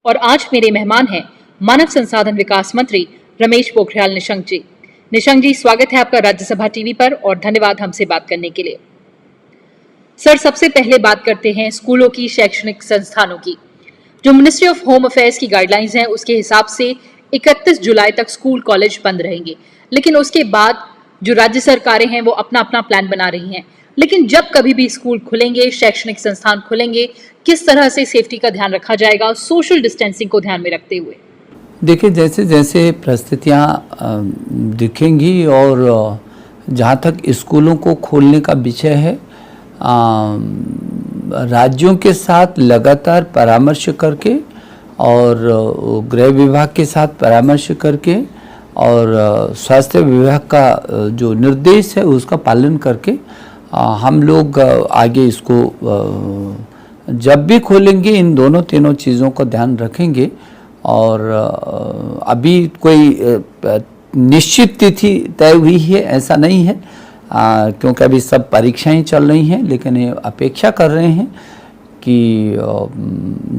और आज मेरे मेहमान हैं मानव संसाधन विकास मंत्री रमेश पोखरियाल निशंक जी। निशंक जी, स्वागत है आपका राज्यसभा टीवी पर और धन्यवाद हमसे बात करने के लिए। सर, सबसे पहले बात करते हैं स्कूलों की, शैक्षणिक संस्थानों की। जो मिनिस्ट्री ऑफ होम अफेयर्स की गाइडलाइंस हैं उसके हिसाब से 31 जुलाई तक स्कूल कॉलेज बंद रहेंगे, लेकिन उसके बाद जो राज्य सरकारें हैं वो अपना अपना प्लान बना रही हैं। लेकिन जब कभी भी स्कूल खुलेंगे, शैक्षणिक संस्थान खुलेंगे, किस तरह से सेफ्टी का ध्यान रखा जाएगा, सोशल डिस्टेंसिंग को ध्यान में रखते हुए? देखिए, जैसे जैसे परिस्थितियाँ दिखेंगी और जहाँ तक स्कूलों को खोलने का विषय है, राज्यों के साथ लगातार परामर्श करके और गृह विभाग के साथ परामर्श करके और स्वास्थ्य विभाग का जो निर्देश है उसका पालन करके हम लोग आगे इसको जब भी खोलेंगे इन दोनों तीनों चीज़ों का ध्यान रखेंगे। और अभी कोई निश्चित तिथि तय हुई है ऐसा नहीं है, क्योंकि अभी सब परीक्षाएं चल रही हैं, लेकिन ये अपेक्षा कर रहे हैं कि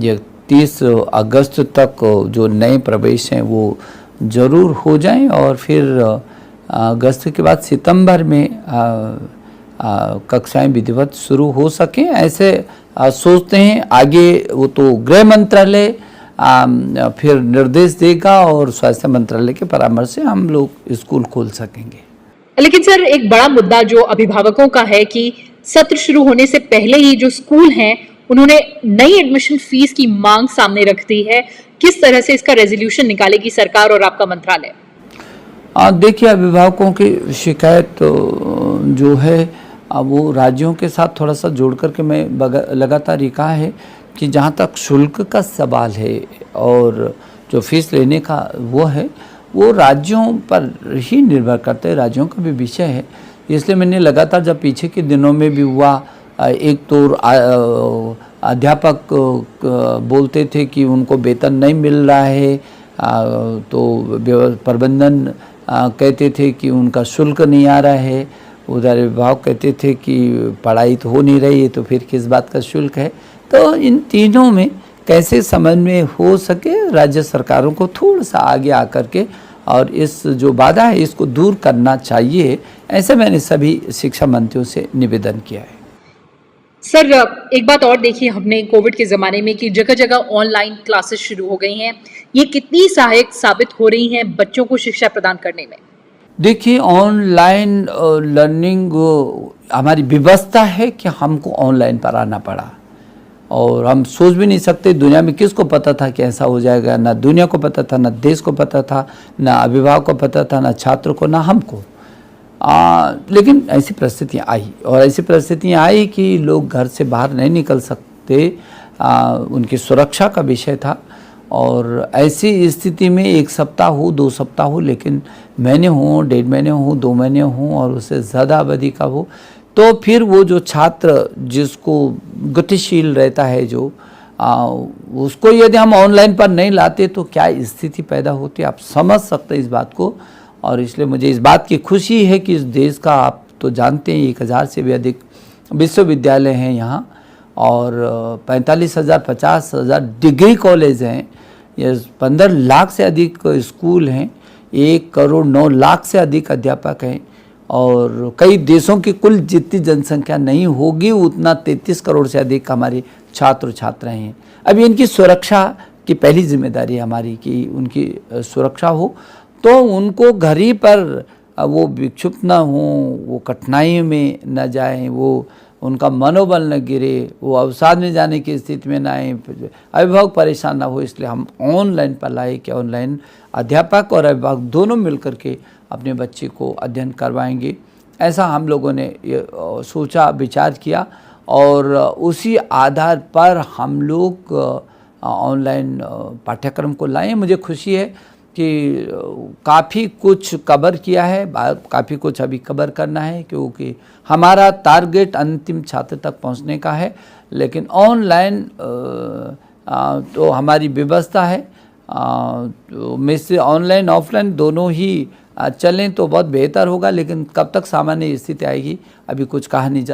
ये 30 अगस्त तक जो नए प्रवेश हैं वो ज़रूर हो जाएं और फिर अगस्त के बाद सितंबर में कक्षाएं विधिवत शुरू हो सकें, ऐसे सोचते हैं। आगे वो तो गृह मंत्रालय फिर निर्देश देगा और स्वास्थ्य मंत्रालय के परामर्श से हम लोग स्कूल खोल सकेंगे। लेकिन सर, एक बड़ा मुद्दा जो अभिभावकों का है कि सत्र शुरू होने से पहले ही जो स्कूल हैं उन्होंने नई एडमिशन फीस की मांग सामने रख दी है। किस तरह से इसका रेजोल्यूशन निकालेगी सरकार और आपका मंत्रालय? देखिए, अभिभावकों की शिकायत जो है वो राज्यों के साथ थोड़ा सा जोड़ करके मैं लगातार ये कहा है कि जहाँ तक शुल्क का सवाल है और जो फीस लेने का वो है, वो राज्यों पर ही निर्भर करता है, राज्यों का भी विषय है। इसलिए मैंने लगातार, जब पीछे के दिनों में भी हुआ, एक तो अध्यापक बोलते थे कि उनको वेतन नहीं मिल रहा है, तो प्रबंधन कहते थे कि उनका शुल्क नहीं आ रहा है, उधर विभाग कहते थे कि पढ़ाई तो हो नहीं रही है तो फिर किस बात का शुल्क है। तो इन तीनों में कैसे समन्वय हो सके, राज्य सरकारों को थोड़ा सा आगे आकर के और इस जो बाधा है इसको दूर करना चाहिए, ऐसे मैंने सभी शिक्षा मंत्रियों से निवेदन किया है। सर, एक बात और देखिए, हमने कोविड के ज़माने में कि जगह जगह ऑनलाइन क्लासेस शुरू हो गई हैं, ये कितनी सहायक साबित हो रही हैं बच्चों को शिक्षा प्रदान करने में? देखिए, ऑनलाइन लर्निंग हमारी व्यवस्था है कि हमको ऑनलाइन पढ़ाना पड़ा और हम सोच भी नहीं सकते। दुनिया में किसको पता था कि ऐसा हो जाएगा? ना दुनिया को पता था, ना देश को पता था, ना अभिभावक को पता था, ना छात्र को, ना हमको। लेकिन ऐसी परिस्थितियाँ आई और ऐसी परिस्थितियाँ आई कि लोग घर से बाहर नहीं निकल सकते, उनकी सुरक्षा का विषय था। और ऐसी स्थिति में 1 सप्ताह हो, 2 सप्ताह हो, लेकिन महीने हों, 1.5 महीने हों, 2 महीने हों और उससे ज़्यादा अवधि का हो, तो फिर वो जो छात्र जिसको गतिशील रहता है जो उसको यदि हम ऑनलाइन पर नहीं लाते तो क्या स्थिति पैदा होती है, आप समझ सकते हैं इस बात को। और इसलिए मुझे इस बात की खुशी है कि इस देश का, आप तो जानते हैं, 1000 से भी अधिक विश्वविद्यालय हैं यहाँ और 45,000 50,000 डिग्री कॉलेज हैं, ये 15 लाख से अधिक स्कूल हैं, 1 करोड़ 9 लाख से अधिक अध्यापक हैं और कई देशों की कुल जितनी जनसंख्या नहीं होगी उतना 33 करोड़ से अधिक हमारे छात्र छात्राएं हैं। अब इनकी सुरक्षा की पहली जिम्मेदारी हमारी कि उनकी सुरक्षा हो, तो उनको घर ही पर वो विक्षुब्ध न हों, वो कठिनाई में न जाएं, वो उनका मनोबल न गिरे, वो अवसाद में जाने की स्थिति में ना आए, अभिभावक परेशान ना हो। इसलिए हम ऑनलाइन पर लाए कि ऑनलाइन अध्यापक और अभिभावक दोनों मिलकर के अपने बच्चे को अध्ययन करवाएंगे। ऐसा हम लोगों ने ये सोचा, विचार किया और उसी आधार पर हम लोग ऑनलाइन पाठ्यक्रम को लाए। मुझे खुशी है कि काफ़ी कुछ कवर किया है, काफ़ी कुछ अभी कवर करना है, क्योंकि हमारा टारगेट अंतिम छात्र तक पहुंचने का है। लेकिन ऑनलाइन तो हमारी व्यवस्था है, तो में से ऑनलाइन ऑफलाइन दोनों ही चलें तो बहुत बेहतर होगा, लेकिन कब तक सामान्य स्थिति आएगी अभी कुछ कहा नहीं जा